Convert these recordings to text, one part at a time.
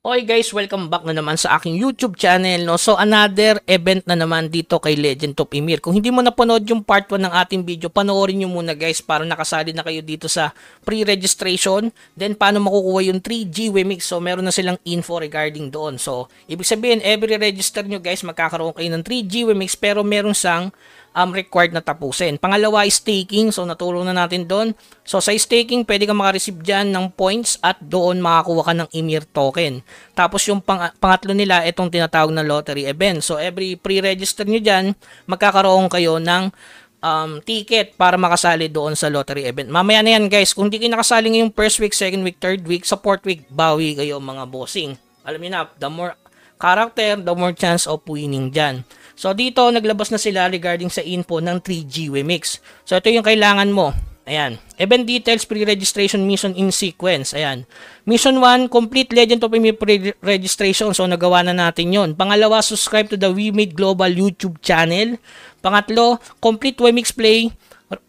Okay guys, welcome back na naman sa aking YouTube channel, no? So another event na naman dito kay Legend of Ymir. Kung hindi mo napanood yung part 1 ng ating video, panoorin nyo muna guys para nakasali na kayo dito sa pre-registration. Then paano makukuha yung 3G Wemix. So meron na silang info regarding doon. So ibig sabihin, every register nyo guys, magkakaroon kayo ng 3G Wemix pero meron siyang required na tapusin. Pangalawa is staking. So natulong na natin doon. So sa staking, pwede ka makareceive dyan ng points at doon makakuha ka ng Ymir token. Tapos yung pangatlo nila, itong tinatawag na lottery event. So every pre-register nyo dyan, magkakaroon kayo ng ticket para makasali doon sa lottery event. Mamaya na yan guys, kung di kayo nakasali ngayong first week, second week, third week, sa fourth week, bawi kayo mga bossing. Alam niyo na, the more character, the more chance of winning dyan. So dito, naglabas na sila regarding sa info ng 3G Wemix. So ito yung kailangan mo. Ayan. Event details, pre-registration mission in sequence. Ayan. Mission 1, complete Legend of Ymir pre-registration. So nagawa na natin yon. Pangalawa, subscribe to the We Made Global YouTube channel. Pangatlo, complete Wemix Play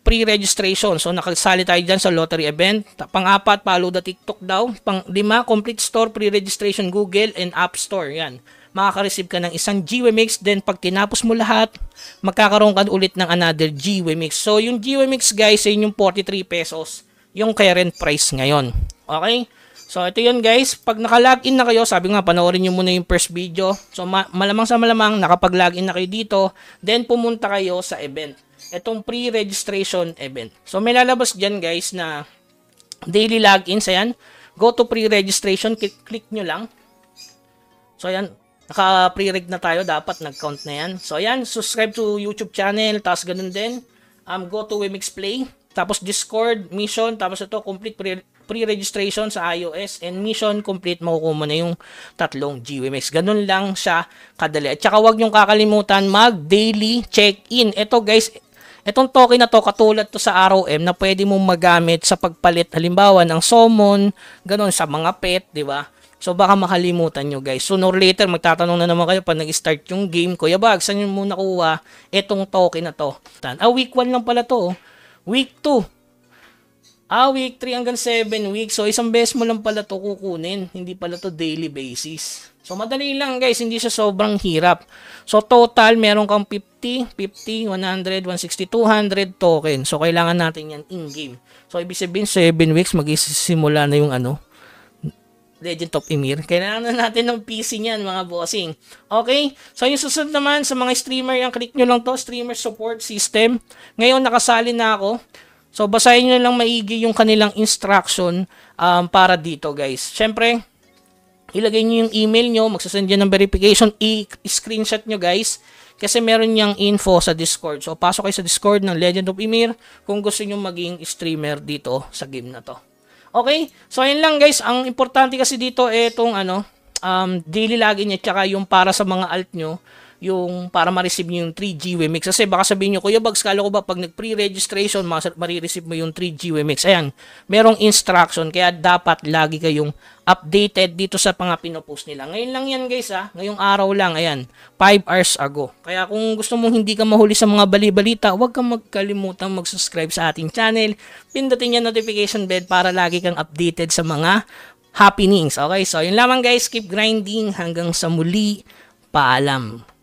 pre-registration. So nakasali tayo dyan sa lottery event. Pang-apat, follow the TikTok daw. Pang-lima, complete store pre-registration Google and App Store. Yan. Makaka-receive ka ng isang G-Wemix. Then pag tinapos mo lahat, magkakaroon ka ulit ng another G-Wemix. So yung G-Wemix guys, yun yung 43 pesos yung current price ngayon. Okay? So ito yun guys. Pag naka-login na kayo, sabi nga, panoorin nyo muna yung first video. So malamang sa malamang, nakapag-login na kayo dito. Then pumunta kayo sa event. Itong pre-registration event. So may lalabas dyan guys na daily logins. Ayan. Go to pre-registration. Click nyo lang. So ayan. Naka-pre-reg na tayo. Dapat nag-count na yan. So ayan. Subscribe to YouTube channel. Tapos ganun din. Go to Wemix Play. Tapos Discord, mission. Tapos ito complete pre-registration sa iOS. And mission complete. Makukuha mo na yung tatlong G-Wemix. Ganun lang siya kadali. At saka huwag nyong kakalimutan mag-daily check-in. Ito guys. Itong token na to, katulad to sa ROM na pwede mong magamit sa pagpalit halimbawa ng summon, ganun sa mga pet, di ba? So baka makalimutan nyo guys. Sooner or later, magtatanong na naman kayo pag nag-start yung game. Kuya Bag, saan nyo muna nakuha itong token na to? Week 1 lang pala to. Week 2. Week 3 hanggang 7 weeks. So isang beses mo lang pala to kukunin. Hindi pala to daily basis. So madali lang guys, hindi siya sobrang hirap. So total, meron kang 50, 100, 160, 200 token. So kailangan natin yan in-game. So ibig sabihin 7 weeks, mag-isimula na yung Legend of Ymir. Kailangan na natin ng PC niyan mga bossing. Okay? So yung susunod naman sa mga streamer, yung click nyo lang to, streamer support system. Ngayon nakasali na ako. So basahin nyo lang maigi yung kanilang instruction para dito guys. Siyempre, ilagay nyo yung email nyo, magsasend nyo ng verification, i-screenshot nyo guys. Kasi meron niyang info sa Discord. So pasok kayo sa Discord ng Legend of Ymir kung gusto nyo maging streamer dito sa game na to. Okay? So ayun lang guys, ang importante kasi dito itong daily login niya tsaka yung para sa mga alt nyo, yung para ma-receive nyo yung 3G Wemix. Kasi baka sabihin nyo, Kuya Bags, kala ko ba pag nag-pre-registration, marireceive mo yung 3G Wemix. Ayan, merong instruction, kaya dapat lagi kayong updated dito sa mga pinopost nila. Ngayon lang yan guys ngayong araw lang, ayan, 5 hours ago. Kaya kung gusto mong hindi ka mahuli sa mga bali-balita, huwag kang magkalimutang mag-subscribe sa ating channel. Pindutin yung notification bell para lagi kang updated sa mga happenings. Okay, so yun lamang guys, keep grinding hanggang sa muli. Paalam.